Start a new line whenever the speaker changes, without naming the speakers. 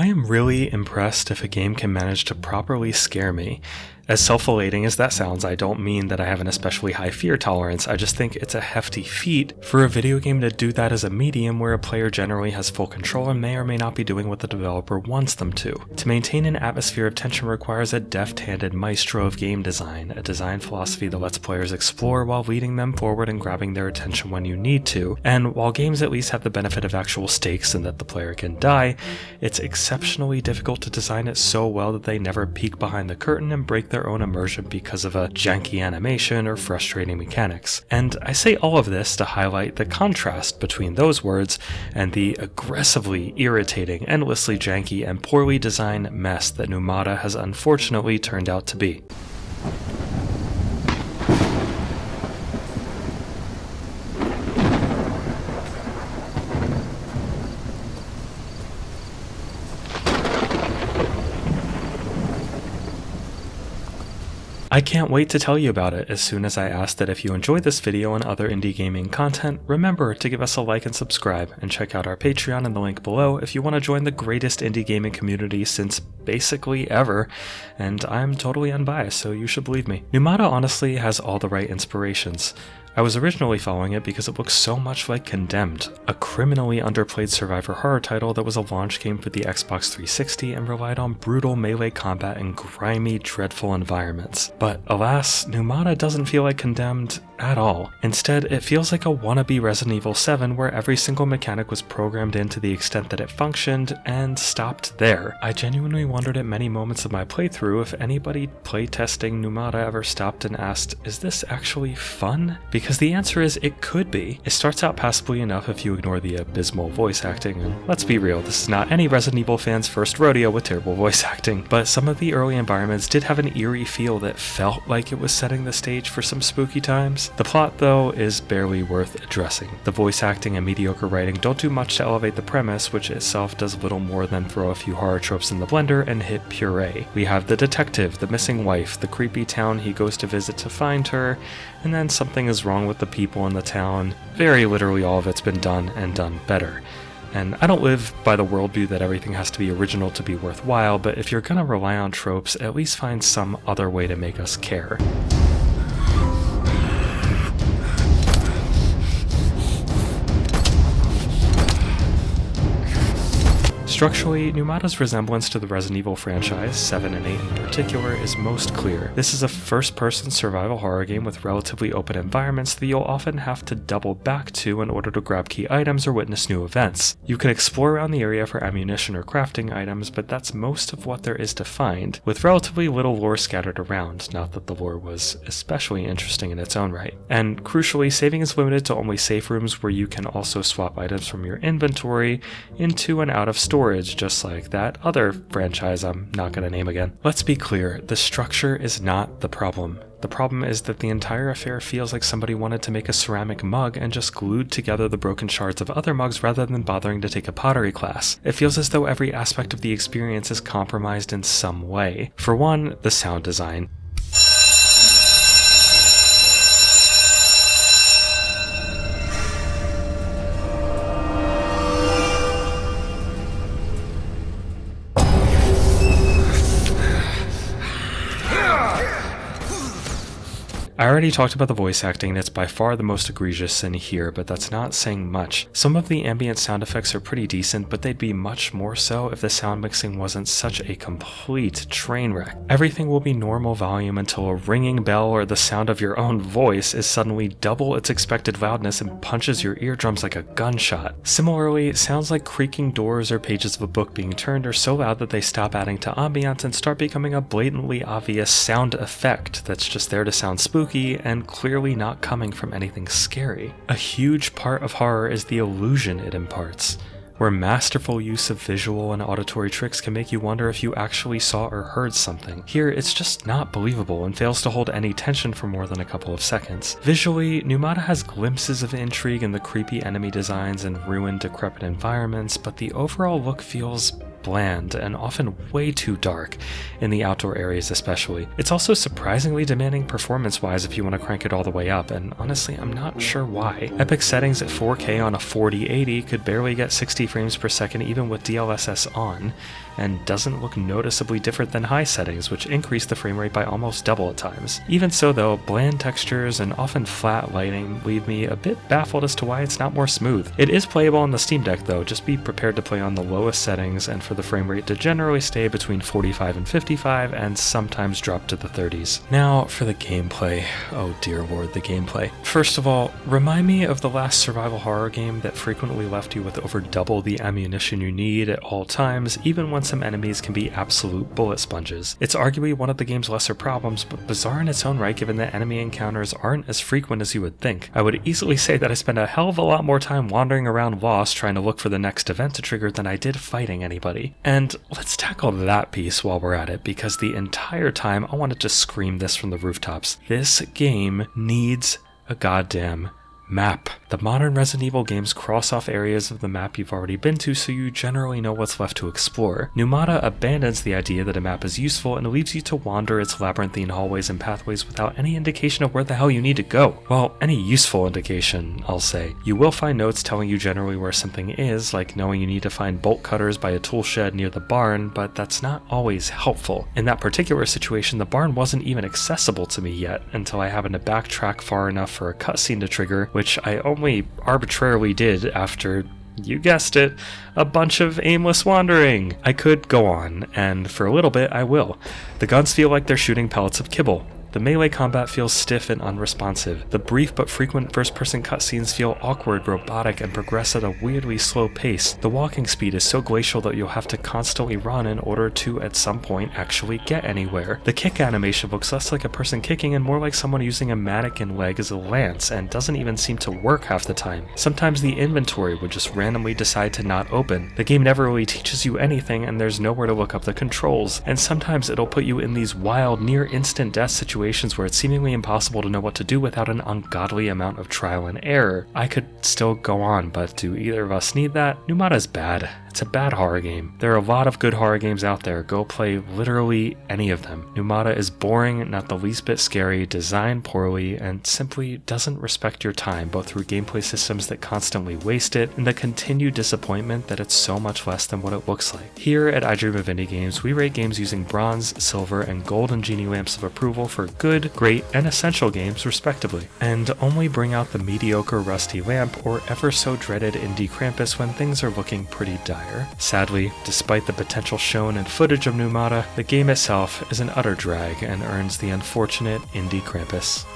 I am really impressed if a game can manage to properly scare me. As self-elating as that sounds, I don't mean that I have an especially high fear tolerance, I just think it's a hefty feat for a video game to do that as a medium where a player generally has full control and may or may not be doing what the developer wants them to. To maintain an atmosphere of tension requires a deft-handed maestro of game design, a design philosophy that lets players explore while leading them forward and grabbing their attention when you need to, and while games at least have the benefit of actual stakes and that the player can die, it's exceptionally difficult to design it so well that they never peek behind the curtain and break their own immersion because of a janky animation or frustrating mechanics. And I say all of this to highlight the contrast between those words and the aggressively irritating, endlessly janky, and poorly designed mess that Pneumata has unfortunately turned out to be. I can't wait to tell you about it as soon as I ask that if you enjoyed this video and other indie gaming content, remember to give us a like and subscribe, and check out our Patreon in the link below if you want to join the greatest indie gaming community since basically ever, and I'm totally unbiased, so you should believe me. Pneumata honestly has all the right inspirations. I was originally following it because it looks so much like Condemned, a criminally underplayed survivor horror title that was a launch game for the Xbox 360 and relied on brutal melee combat and grimy, dreadful environments. But alas, Pneumata doesn't feel like Condemned at all. Instead, it feels like a wannabe Resident Evil 7 where every single mechanic was programmed in to the extent that it functioned and stopped there. I genuinely wondered at many moments of my playthrough if anybody playtesting Pneumata ever stopped and asked, is this actually fun? Because the answer is it could be. It starts out passably enough if you ignore the abysmal voice acting, and let's be real, this is not any Resident Evil fan's first rodeo with terrible voice acting, but some of the early environments did have an eerie feel that felt like it was setting the stage for some spooky times. The plot, though, is barely worth addressing. The voice acting and mediocre writing don't do much to elevate the premise, which itself does little more than throw a few horror tropes in the blender and hit puree. We have the detective, the missing wife, the creepy town he goes to visit to find her, and then something is wrong with the people in the town. Very literally all of it's been done and done better. And I don't live by the worldview that everything has to be original to be worthwhile, but if you're gonna rely on tropes, at least find some other way to make us care. Structurally, Pneumata's resemblance to the Resident Evil franchise, 7 and 8 in particular, is most clear. This is a first-person survival horror game with relatively open environments that you'll often have to double back to in order to grab key items or witness new events. You can explore around the area for ammunition or crafting items, but that's most of what there is to find, with relatively little lore scattered around, not that the lore was especially interesting in its own right. And crucially, saving is limited to only safe rooms where you can also swap items from your inventory into and out of storage, just like that other franchise I'm not going to name again. Let's be clear, the structure is not the problem. The problem is that the entire affair feels like somebody wanted to make a ceramic mug and just glued together the broken shards of other mugs rather than bothering to take a pottery class. It feels as though every aspect of the experience is compromised in some way. For one, the sound design. I already talked about the voice acting, and it's by far the most egregious in here, but that's not saying much. Some of the ambient sound effects are pretty decent, but they'd be much more so if the sound mixing wasn't such a complete train wreck. Everything will be normal volume until a ringing bell or the sound of your own voice is suddenly double its expected loudness and punches your eardrums like a gunshot. Similarly, sounds like creaking doors or pages of a book being turned are so loud that they stop adding to ambiance and start becoming a blatantly obvious sound effect that's just there to sound spooky and clearly not coming from anything scary. A huge part of horror is the illusion it imparts, where masterful use of visual and auditory tricks can make you wonder if you actually saw or heard something. Here, it's just not believable and fails to hold any tension for more than a couple of seconds. Visually, Pneumata has glimpses of intrigue in the creepy enemy designs and ruined, decrepit environments, but the overall look feels bland and often way too dark, in the outdoor areas especially. It's also surprisingly demanding performance-wise if you want to crank it all the way up, and honestly I'm not sure why. Epic settings at 4K on a 4080 could barely get 60 frames per second even with DLSS on, and doesn't look noticeably different than high settings, which increase the frame rate by almost double at times. Even so though, bland textures and often flat lighting leave me a bit baffled as to why it's not more smooth. It is playable on the Steam Deck though, just be prepared to play on the lowest settings and for the frame rate to generally stay between 45 and 55 and sometimes drop to the 30s. Now for the gameplay. Oh dear lord, the gameplay. First of all, remind me of the last survival horror game that frequently left you with over double the ammunition you need at all times, even when some enemies can be absolute bullet sponges. It's arguably one of the game's lesser problems, but bizarre in its own right given that enemy encounters aren't as frequent as you would think. I would easily say that I spend a hell of a lot more time wandering around lost trying to look for the next event to trigger than I did fighting anybody. And let's tackle that piece while we're at it, because the entire time I wanted to scream this from the rooftops. This game needs a goddamn map. The modern Resident Evil games cross off areas of the map you've already been to, so you generally know what's left to explore. Pneumata abandons the idea that a map is useful and leaves you to wander its labyrinthine hallways and pathways without any indication of where the hell you need to go. Well, any useful indication, I'll say. You will find notes telling you generally where something is, like knowing you need to find bolt cutters by a tool shed near the barn, but that's not always helpful. In that particular situation, the barn wasn't even accessible to me yet, until I happened to backtrack far enough for a cutscene to trigger, which I only arbitrarily did after, you guessed it, a bunch of aimless wandering. I could go on, and for a little bit I will. The guns feel like they're shooting pellets of kibble. The melee combat feels stiff and unresponsive. The brief but frequent first-person cutscenes feel awkward, robotic, and progress at a weirdly slow pace. The walking speed is so glacial that you'll have to constantly run in order to, at some point, actually get anywhere. The kick animation looks less like a person kicking and more like someone using a mannequin leg as a lance, and doesn't even seem to work half the time. Sometimes the inventory would just randomly decide to not open. The game never really teaches you anything, and there's nowhere to look up the controls. And sometimes it'll put you in these wild, near-instant death situations where it's seemingly impossible to know what to do without an ungodly amount of trial and error. I could still go on, but do either of us need that? Pneumata's bad. It's a bad horror game. There are a lot of good horror games out there. Go play literally any of them. Pneumata is boring, not the least bit scary, designed poorly, and simply doesn't respect your time, both through gameplay systems that constantly waste it, and the continued disappointment that it's so much less than what it looks like. Here at I Dream of Indie Games, we rate games using bronze, silver, and golden genie lamps of approval for good, great, and essential games respectively, and only bring out the mediocre rusty lamp or ever so dreaded indie Krampus when things are looking pretty dire. Sadly, despite the potential shown in footage of Pneumata, the game itself is an utter drag and earns the unfortunate indie Krampus.